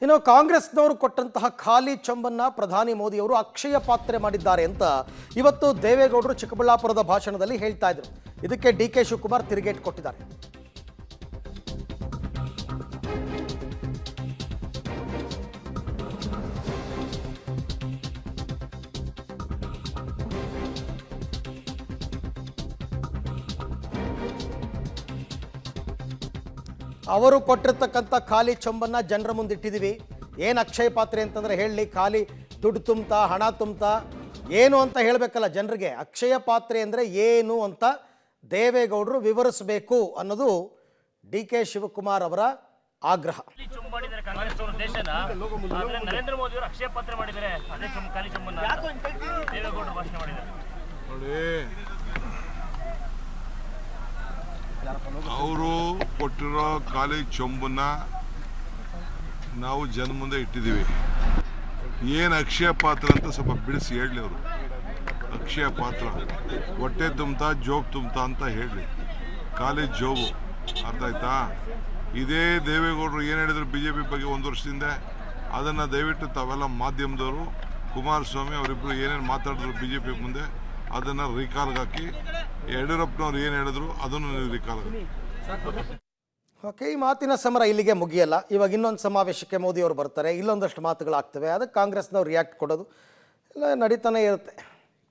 ಇನ್ನು ಕಾಂಗ್ರೆಸ್ನವರು ಕೊಟ್ಟಂತಹ ಖಾಲಿ ಚಂಬನ್ನ ಪ್ರಧಾನಿ ಮೋದಿಯವರು ಅಕ್ಷಯ ಪಾತ್ರೆ ಮಾಡಿದ್ದಾರೆ ಅಂತ ಇವತ್ತು ದೇವೇಗೌಡರು ಚಿಕ್ಕಬಳ್ಳಾಪುರದ ಭಾಷಣದಲ್ಲಿ ಹೇಳ್ತಾ ಇದ್ರು. ಇದಕ್ಕೆ ಡಿ.ಕೆ. ಶಿವಕುಮಾರ್ ತಿರುಗೇಟು ಕೊಟ್ಟಿದ್ದಾರೆ. ಅವರು ಕೊಟ್ಟಿರ್ತಕ್ಕಂಥ ಖಾಲಿ ಚೊಂಬನ್ನು ಜನರ ಮುಂದೆ ಇಟ್ಟಿದ್ದೀವಿ. ಏನು ಅಕ್ಷಯ ಪಾತ್ರೆ ಅಂತಂದರೆ ಹೇಳಿ, ಖಾಲಿ ದುಡ್ಡು ತುಂಬ್ತಾ, ಹಣ ತುಂಬ್ತಾ, ಏನು ಅಂತ ಹೇಳಬೇಕಲ್ಲ ಜನರಿಗೆ. ಅಕ್ಷಯ ಪಾತ್ರೆ ಅಂದರೆ ಏನು ಅಂತ ದೇವೇಗೌಡರು ವಿವರಿಸಬೇಕು ಅನ್ನೋದು ಡಿ.ಕೆ. ಶಿವಕುಮಾರ್ ಅವರ ಆಗ್ರಹ. ನರೇಂದ್ರ ಮೋದಿ ಅವರು ಅಕ್ಷಯ ಪಾತ್ರೆ ಮಾಡಿದ್ದಾರೆ, ಅದೇ ಖಾಲಿ ಚೊಂಬನ್ನ ದೇವೇಗೌಡರು ಭಾಷಣ ಮಾಡಿದ್ದಾರೆ. ಅವರು ಕೊಟ್ಟಿರೋ ಖಾಲಿ ಚೊಂಬನ್ನ ನಾವು ಜನ ಮುಂದೆ ಇಟ್ಟಿದ್ದೀವಿ. ಏನು ಅಕ್ಷಯ ಪಾತ್ರ ಅಂತ ಸ್ವಲ್ಪ ಬಿಡಿಸಿ ಹೇಳಲಿ. ಅವರು ಅಕ್ಷಯ ಪಾತ್ರ ಹೊಟ್ಟೆ ತುಂಬ್ತಾ ಜೋಬ್ ತುಂಬ್ತಾ ಅಂತ ಹೇಳಿ, ಖಾಲಿ ಜೋಬು, ಅರ್ಥ ಆಯ್ತಾ? ಇದೇ ದೇವೇಗೌಡರು ಏನು ಹೇಳಿದ್ರು BJP ಬಗ್ಗೆ ಒಂದು ವರ್ಷದಿಂದ, ಅದನ್ನು ದಯವಿಟ್ಟು ತಾವೆಲ್ಲ ಮಾಧ್ಯಮದವರು, ಕುಮಾರಸ್ವಾಮಿ ಅವರಿಬ್ಬರು ಏನೇನು ಮಾತಾಡಿದ್ರು BJP ಮುಂದೆ, ಅದನ್ನು ರೀಕಾಲ್ಗೆ ಹಾಕಿ, ಯಡಿಯೂರಪ್ಪನವ್ರು ಏನು ಹೇಳಿದ್ರು ಅದನ್ನು ನೀವು ರೀಕಾಲ್ಗೆ ಹಾಕಿ. ಓಕೆ, ಈ ಮಾತಿನ ಸಮರ ಇಲ್ಲಿಗೆ ಮುಗಿಯಲ್ಲ. ಇವಾಗ ಇನ್ನೊಂದು ಸಮಾವೇಶಕ್ಕೆ ಮೋದಿಯವರು ಬರ್ತಾರೆ, ಇಲ್ಲೊಂದಷ್ಟು ಮಾತುಗಳಾಗ್ತವೆ, ಅದಕ್ಕೆ ಕಾಂಗ್ರೆಸ್ನವ್ರು ರಿಯಾಕ್ಟ್ ಕೊಡೋದು ಎಲ್ಲ ನಡೀತಾನೆ ಇರುತ್ತೆ.